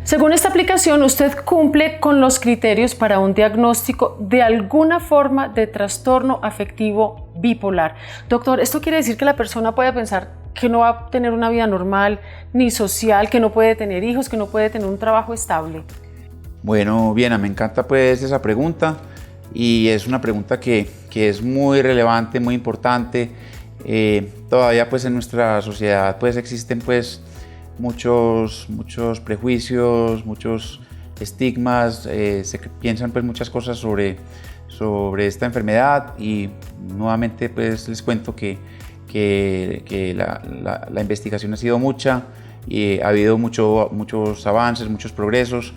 Según esta aplicación, usted cumple con los criterios para un diagnóstico de alguna forma de trastorno afectivo bipolar. Doctor, ¿esto quiere decir que la persona puede pensar que no va a tener una vida normal ni social, que no puede tener hijos, que no puede tener un trabajo estable? Bueno, Viena, me encanta pues esa pregunta y es una pregunta que es muy relevante, muy importante. Todavía pues en nuestra sociedad pues existen pues muchos prejuicios, muchos estigmas, se piensan pues muchas cosas sobre esta enfermedad y nuevamente pues les cuento que la investigación ha sido mucha y ha habido muchos avances, muchos progresos.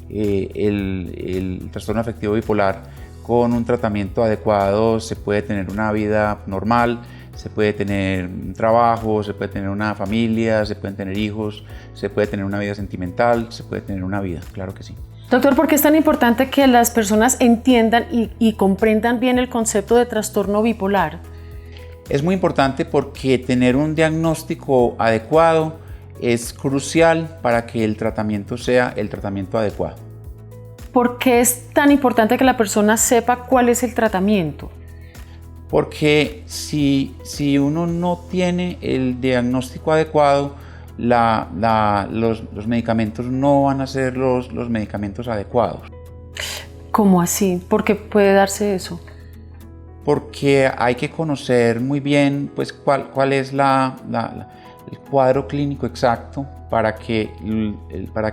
El trastorno afectivo bipolar con un tratamiento adecuado se puede tener una vida normal, se puede tener un trabajo, se puede tener una familia, se pueden tener hijos, se puede tener una vida sentimental, se puede tener una vida, claro que sí. Doctor, ¿por qué es tan importante que las personas entiendan y comprendan bien el concepto de trastorno bipolar? Es muy importante porque tener un diagnóstico adecuado es crucial para que el tratamiento sea el tratamiento adecuado. ¿Por qué es tan importante que la persona sepa cuál es el tratamiento? Porque si uno no tiene el diagnóstico adecuado, los medicamentos no van a ser los medicamentos adecuados. ¿Cómo así? ¿Por qué puede darse eso? Porque hay que conocer muy bien pues, cuál es el cuadro clínico exacto para que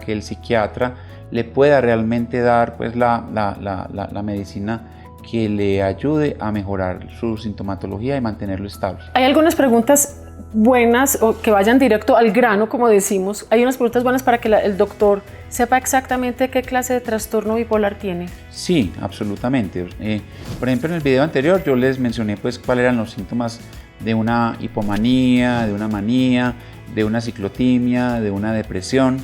el psiquiatra le pueda realmente dar pues, la medicina que le ayude a mejorar su sintomatología y mantenerlo estable. Hay algunas preguntas buenas o que vayan directo al grano, como decimos. Hay unas preguntas buenas para que el doctor sepa exactamente qué clase de trastorno bipolar tiene. Sí, absolutamente. Por ejemplo, en el video anterior yo les mencioné pues, cuáles eran los síntomas de una hipomanía, de una manía, de una ciclotimia, de una depresión.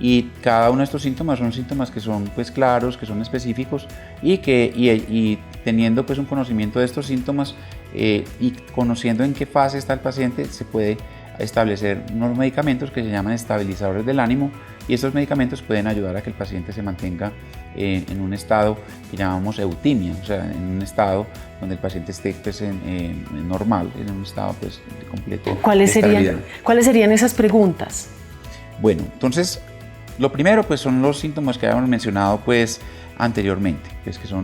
Y cada uno de estos síntomas son síntomas que son pues, claros, que son específicos y teniendo pues, un conocimiento de estos síntomas y conociendo en qué fase está el paciente, se puede establecer unos medicamentos que se llaman estabilizadores del ánimo y estos medicamentos pueden ayudar a que el paciente se mantenga en un estado que llamamos eutimia, o sea, en un estado donde el paciente esté pues, normal, en un estado pues, de completo estabilidad. ¿Cuáles serían esas preguntas? Bueno, entonces lo primero pues son los síntomas que habíamos mencionado pues anteriormente, pues, que son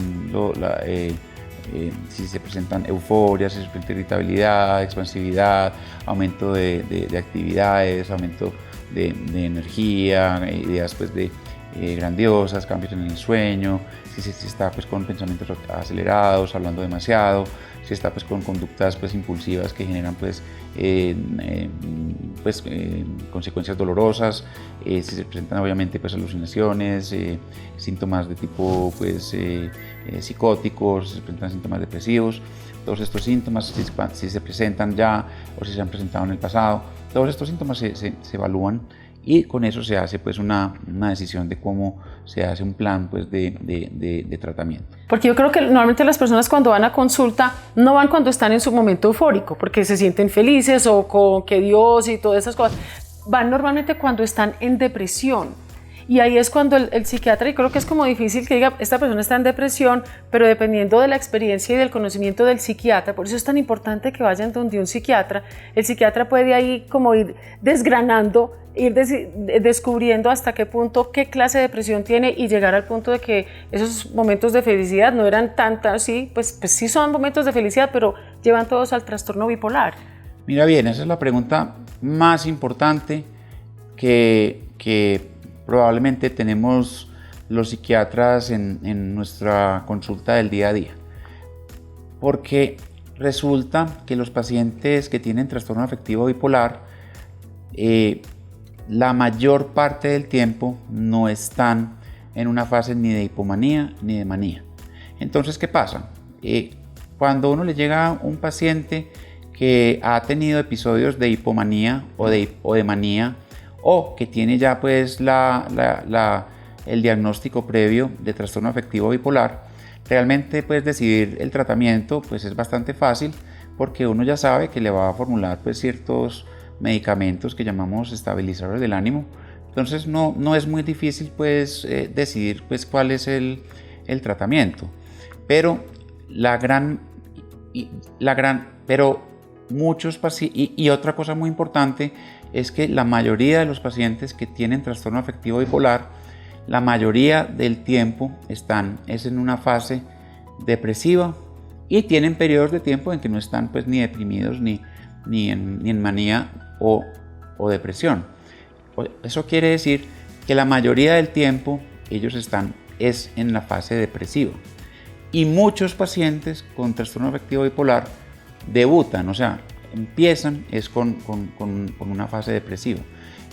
si se presentan euforia, si se presenta irritabilidad, expansividad, aumento de actividades, aumento de energía, ideas pues, grandiosas, cambios en el sueño, si está pues, con pensamientos acelerados, hablando demasiado, si está pues, con conductas pues, impulsivas que generan pues, consecuencias dolorosas, si se presentan obviamente pues, alucinaciones, síntomas de tipo pues, psicóticos, si se presentan síntomas depresivos, todos estos síntomas si se presentan ya o si se han presentado en el pasado, todos estos síntomas se evalúan y con eso se hace pues, una decisión de cómo se hace un plan pues, de tratamiento. Porque yo creo que normalmente las personas cuando van a consulta no van cuando están en su momento eufórico, porque se sienten felices o con que Dios y todas esas cosas. Van normalmente cuando están en depresión. Y ahí es cuando el psiquiatra, y creo que es como difícil que diga, esta persona está en depresión, pero dependiendo de la experiencia y del conocimiento del psiquiatra, por eso es tan importante que vayan donde un psiquiatra. El psiquiatra puede ahí como ir desgranando, ir descubriendo hasta qué punto, qué clase de depresión tiene y llegar al punto de que esos momentos de felicidad no eran tantas, sí, pues sí son momentos de felicidad, pero llevan todos al trastorno bipolar. Mira bien, esa es la pregunta más importante que probablemente tenemos los psiquiatras en nuestra consulta del día a día. Porque resulta que los pacientes que tienen trastorno afectivo bipolar, la mayor parte del tiempo no están en una fase ni de hipomanía ni de manía. Entonces, ¿qué pasa? Cuando uno le llega a un paciente que ha tenido episodios de hipomanía o de manía, o que tiene ya pues el diagnóstico previo de trastorno afectivo bipolar, realmente pues decidir el tratamiento pues es bastante fácil porque uno ya sabe que le va a formular pues ciertos medicamentos que llamamos estabilizadores del ánimo Entonces no es muy difícil pues decidir pues cuál es el tratamiento, pero muchos pacientes, y otra cosa muy importante es que la mayoría de los pacientes que tienen trastorno afectivo bipolar, la mayoría del tiempo es en una fase depresiva y tienen periodos de tiempo en que no están pues ni deprimidos ni en manía o depresión. Eso quiere decir que la mayoría del tiempo ellos es en la fase depresiva. Y muchos pacientes con trastorno afectivo bipolar debutan, o sea, empiezan con una fase depresiva.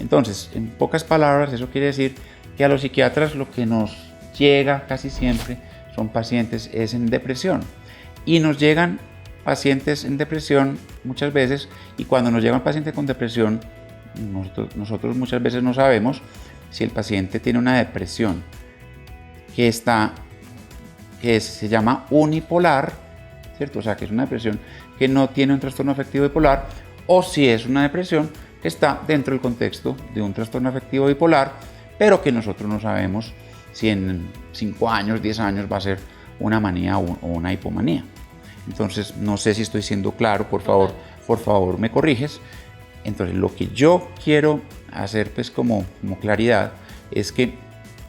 Entonces, en pocas palabras, eso quiere decir que a los psiquiatras lo que nos llega casi siempre son pacientes en depresión. Y nos llegan pacientes en depresión muchas veces, y cuando nos llega un paciente con depresión, nosotros muchas veces no sabemos si el paciente tiene una depresión que se llama unipolar, ¿cierto? O sea, que es una depresión que no tiene un trastorno afectivo bipolar, o si es una depresión que está dentro del contexto de un trastorno afectivo bipolar, pero que nosotros no sabemos si en 5 años, 10 años va a ser una manía o una hipomanía. Entonces, no sé si estoy siendo claro, por favor me corriges. Entonces, lo que yo quiero hacer pues como claridad es que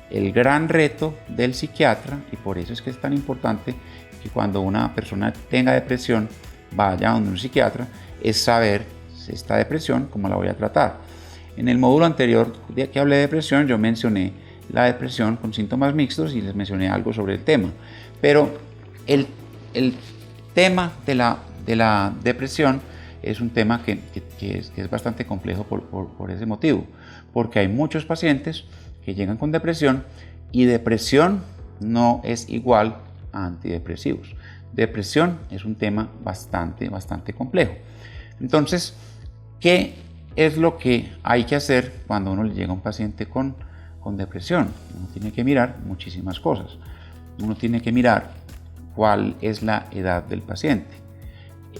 el gran reto del psiquiatra, y por eso es que es tan importante que cuando una persona tenga depresión vaya a donde un psiquiatra, es saber esta depresión, cómo la voy a tratar. En el módulo anterior que hablé de depresión, yo mencioné la depresión con síntomas mixtos y les mencioné algo sobre el tema. Pero el tema de la depresión es un tema que es bastante complejo por ese motivo, porque hay muchos pacientes que llegan con depresión y depresión no es igual a antidepresivos. Depresión es un tema bastante complejo. Entonces, ¿qué es lo que hay que hacer cuando uno le llega a un paciente con depresión? Uno tiene que mirar muchísimas cosas. Uno tiene que mirar cuál es la edad del paciente.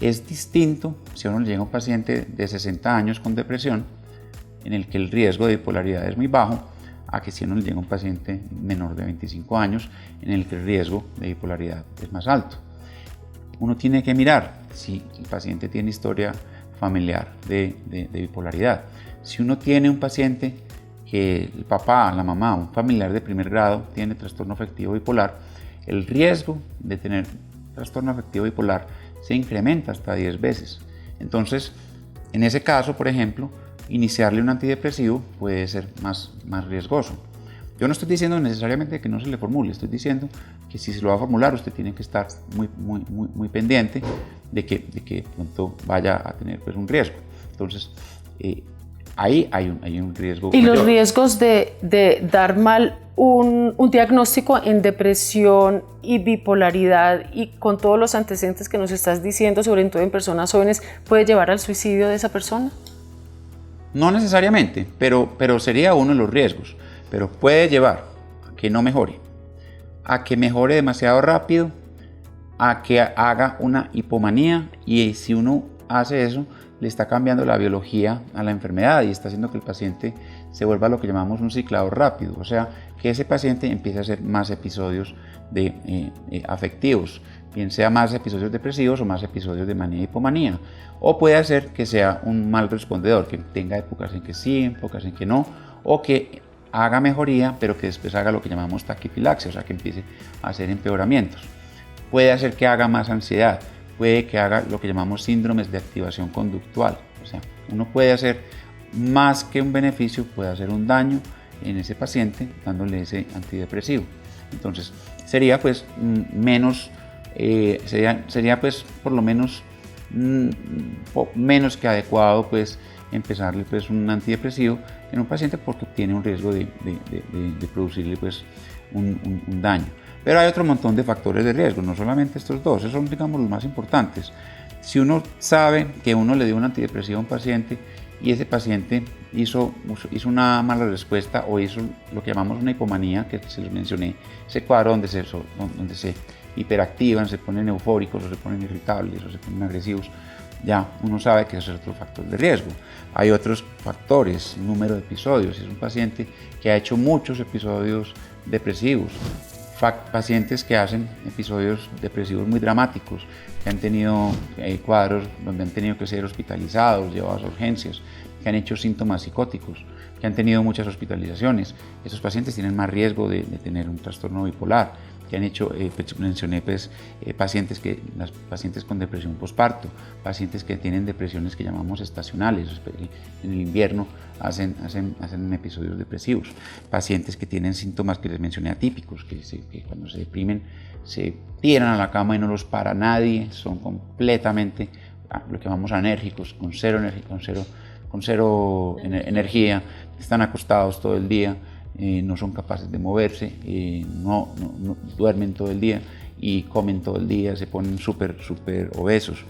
Es distinto si a uno le llega un paciente de 60 años con depresión, en el que el riesgo de bipolaridad es muy bajo, a que si a uno le llega un paciente menor de 25 años, en el que el riesgo de bipolaridad es más alto. Uno tiene que mirar si el paciente tiene historia familiar de bipolaridad. Si uno tiene un paciente que el papá, la mamá, un familiar de primer grado tiene trastorno afectivo bipolar, el riesgo de tener trastorno afectivo bipolar se incrementa hasta 10 veces. Entonces, en ese caso, por ejemplo, iniciarle un antidepresivo puede ser más riesgoso. Yo no estoy diciendo necesariamente que no se le formule, estoy diciendo que si se lo va a formular usted tiene que estar muy pendiente de que pronto vaya a tener pues, un riesgo. Entonces, ahí hay un riesgo. Y mayor. Los riesgos de dar mal un diagnóstico en depresión y bipolaridad, y con todos los antecedentes que nos estás diciendo, sobre todo en personas jóvenes, ¿puede llevar al suicidio de esa persona? No necesariamente, pero sería uno de los riesgos. Pero puede llevar a que no mejore, a que mejore demasiado rápido, a que haga una hipomanía, y si uno hace eso, le está cambiando la biología a la enfermedad y está haciendo que el paciente se vuelva lo que llamamos un ciclador rápido, o sea, que ese paciente empiece a hacer más episodios afectivos, bien sea más episodios depresivos o más episodios de manía y hipomanía, o puede hacer que sea un mal respondedor, que tenga épocas en que sí, épocas en que no, o que haga mejoría, pero que después haga lo que llamamos taquifilaxia, o sea, que empiece a hacer empeoramientos. Puede hacer que haga más ansiedad, puede que haga lo que llamamos síndromes de activación conductual, o sea, uno puede hacer más que un beneficio, puede hacer un daño en ese paciente dándole ese antidepresivo. Entonces, sería pues menos, sería pues por lo menos menos que adecuado pues empezarle pues un antidepresivo en un paciente porque tiene un riesgo de producirle pues un daño. Pero hay otro montón de factores de riesgo, no solamente estos dos, esos son digamos los más importantes. Si uno sabe que uno le dio un antidepresivo a un paciente y ese paciente hizo una mala respuesta o hizo lo que llamamos una hipomanía, que se los mencioné, ese cuadro donde se hiperactivan, se ponen eufóricos o se ponen irritables o se ponen agresivos, ya uno sabe que ese es otro factor de riesgo. Hay otros factores, número de episodios. Es un paciente que ha hecho muchos episodios depresivos, pacientes que hacen episodios depresivos muy dramáticos, que han tenido cuadros donde han tenido que ser hospitalizados, llevados a urgencias, que han hecho síntomas psicóticos, que han tenido muchas hospitalizaciones. Esos pacientes tienen más riesgo de tener un trastorno bipolar, que han hecho, mencioné las pacientes con depresión postparto, pacientes que tienen depresiones que llamamos estacionales, en el invierno hacen episodios depresivos, pacientes que tienen síntomas que les mencioné atípicos, que cuando se deprimen se tiran a la cama y no los para nadie, son completamente lo que llamamos anérgicos, con cero energía, están acostados todo el día, no son capaces de moverse, no duermen todo el día y comen todo el día, se ponen súper obesos.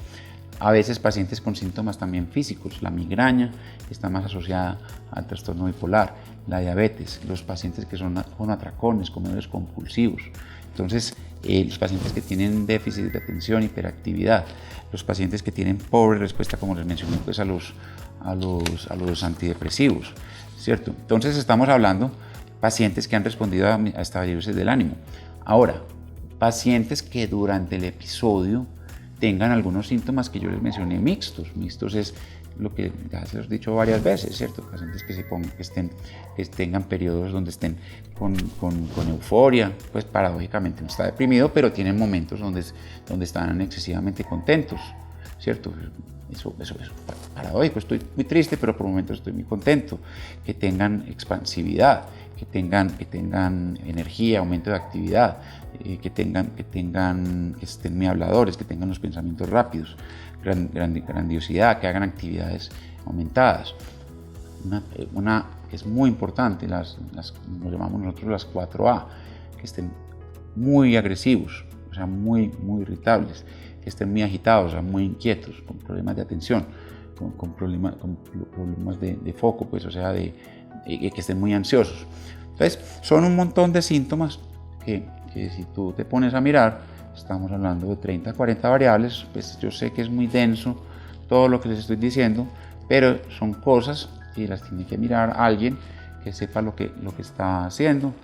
A veces pacientes con síntomas también físicos, la migraña está más asociada al trastorno bipolar, la diabetes, los pacientes que son con atracones, comedores compulsivos. Entonces, los pacientes que tienen déficit de atención, hiperactividad, los pacientes que tienen pobre respuesta, como les mencioné, pues a los antidepresivos, ¿cierto? Entonces estamos hablando pacientes que han respondido a estallidos del ánimo. Ahora, pacientes que durante el episodio tengan algunos síntomas que yo les mencioné mixtos. Mixtos es lo que ya se os he dicho varias veces, ¿cierto? Pacientes que tengan periodos donde estén con euforia, pues paradójicamente no está deprimido, pero tienen momentos donde están excesivamente contentos, ¿cierto? Eso paradójico, estoy muy triste, pero por momentos estoy muy contento. Que tengan expansividad, que tengan energía, aumento de actividad, que estén muy habladores, que tengan los pensamientos rápidos, grandiosidad, que hagan actividades aumentadas. Una que es muy importante, nos llamamos nosotros las 4A, que estén muy agresivos, o sea, muy irritables, que estén muy agitados, o sea, muy inquietos, con problemas de atención, con problemas de foco, pues, o sea, que estén muy ansiosos. Entonces, son un montón de síntomas que si tú te pones a mirar, estamos hablando de 30 a 40 variables, pues yo sé que es muy denso todo lo que les estoy diciendo, pero son cosas que las tiene que mirar alguien que sepa lo que está haciendo.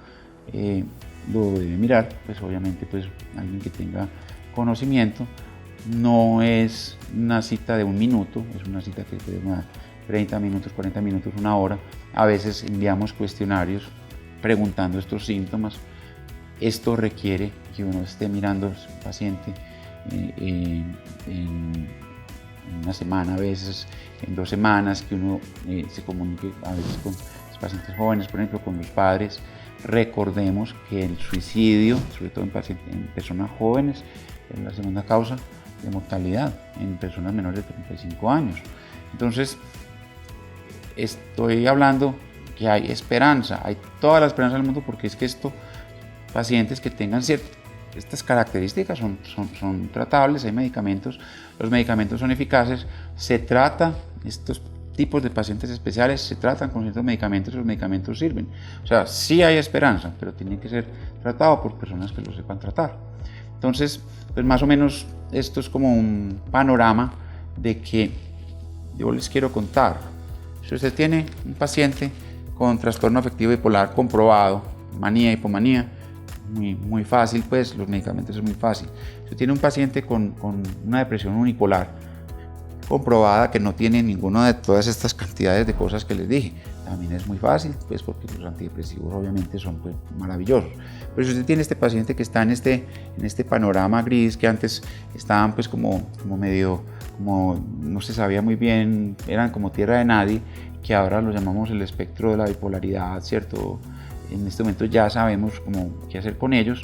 Lo debe mirar, pues obviamente, pues alguien que tenga conocimiento. No es una cita de un minuto, es una cita que puede durar 30 minutos, 40 minutos, una hora. A veces enviamos cuestionarios preguntando estos síntomas. Esto requiere que uno esté mirando al paciente en una semana, a veces en 2 semanas, que uno se comunique a veces con los pacientes jóvenes, por ejemplo, con los padres. Recordemos que el suicidio, sobre todo en personas jóvenes, es la segunda causa de mortalidad en personas menores de 35 años. Entonces, estoy hablando que hay esperanza, hay toda la esperanza del mundo, porque es que pacientes que tengan estas características son tratables, hay medicamentos, los medicamentos son eficaces, se trata, estos tipos de pacientes especiales se tratan con ciertos medicamentos, los medicamentos sirven. O sea, sí hay esperanza, pero tiene que ser tratado por personas que lo sepan tratar. Entonces, pues más o menos esto es como un panorama de que yo les quiero contar. Si usted tiene un paciente con trastorno afectivo bipolar comprobado, manía, hipomanía, muy fácil, pues los medicamentos es muy fácil. Si tiene un paciente con una depresión unipolar comprobada, que no tiene ninguna de todas estas cantidades de cosas que les dije, también es muy fácil, pues porque los antidepresivos obviamente son pues maravillosos. Pero si usted tiene este paciente que está en este panorama gris, que antes estaban pues como medio, como no se sabía muy bien, eran como tierra de nadie, que ahora lo llamamos el espectro de la bipolaridad, ¿cierto? En este momento ya sabemos qué hacer con ellos.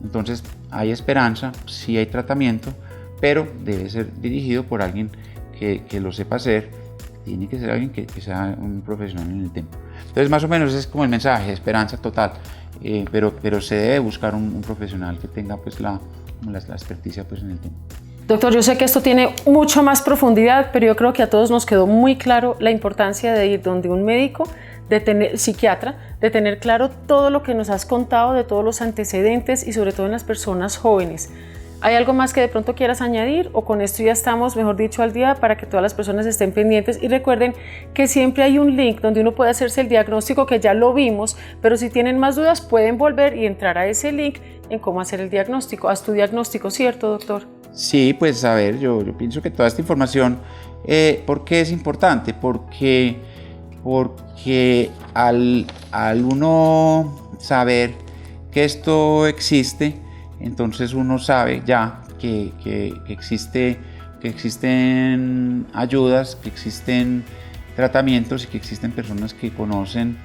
Entonces hay esperanza, sí hay tratamiento, pero debe ser dirigido por alguien que lo sepa hacer. Tiene que ser alguien que sea un profesional en el tema. Entonces más o menos es como el mensaje, esperanza total, pero se debe buscar un profesional que tenga pues la experticia pues en el tema. Doctor, yo sé que esto tiene mucho más profundidad, pero yo creo que a todos nos quedó muy claro la importancia de ir donde un médico, psiquiatra, de tener claro todo lo que nos has contado, de todos los antecedentes y sobre todo en las personas jóvenes. ¿Hay algo más que de pronto quieras añadir o con esto ya estamos, mejor dicho, al día para que todas las personas estén pendientes? Y recuerden que siempre hay un link donde uno puede hacerse el diagnóstico, que ya lo vimos, pero si tienen más dudas pueden volver y entrar a ese link en cómo hacer el diagnóstico. Haz tu diagnóstico, ¿cierto, doctor? Sí, pues a ver, yo pienso que toda esta información, ¿por qué es importante? Porque al uno saber que esto existe, entonces uno sabe ya que existen ayudas, que existen tratamientos y que existen personas que conocen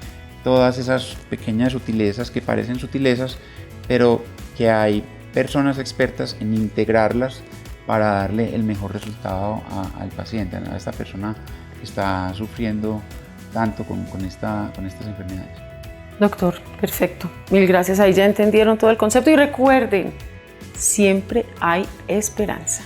todas esas pequeñas sutilezas que parecen sutilezas, pero que hay personas expertas en integrarlas para darle el mejor resultado al paciente, a esta persona que está sufriendo tanto con estas enfermedades. Doctor, perfecto. Mil gracias. Ahí ya entendieron todo el concepto y recuerden, siempre hay esperanza.